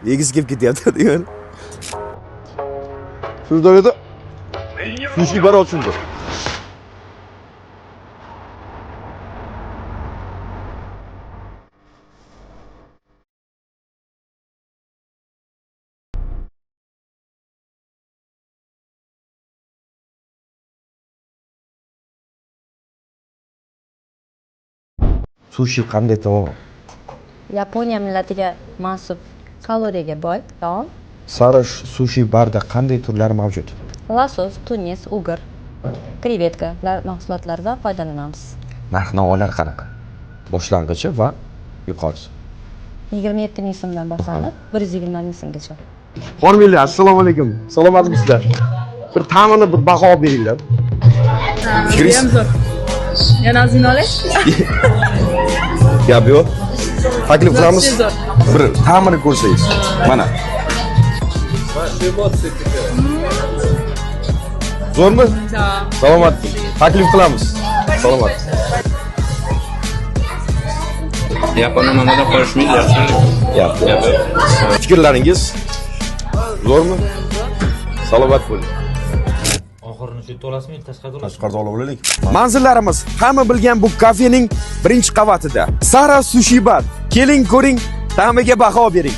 Yegisi kelib ketyapti degan. Sirdaryoda sushi bar ochildi. Sushi qanday taom? Yaponiya millatiga mansub kaloriyaga boy taom. Sara sushi barda qanday turlari mavjud? Losos, tunis, ugur, krevetka mahsulotlaridan foydalanamiz. Narx-navolar qanaqa? Boshlang'ichi va yuqorisi. 27 ming so'mdan boshlanib 120 ming so'mgacha. Xormanglar, assalomu alaykum. Salomatmisizlar? Bir ta'mini bir baho beringlar. Judayam zo'r. Yana ozgina olay? Gap yo'q. Taklif qilamiz. Zo'r. Bir ta'mini ko'rsangiz. Mana. Zo'rmi? Salomat. Taklif qilamiz. Salomat. Yaponiya nomada qo'yishmaydi, yaxshi. Fikrlaringiz zo'rmi? Salomat bo'ling. Oxirini shu to'lasizmi, tashqarida to'lasizmi? Tashqarida olavering. Manzillarimiz hamma bilgan bu kafening birinchi qavatida. Sara Sushi Bar. Keling ko'ring, ta'miga baho bering.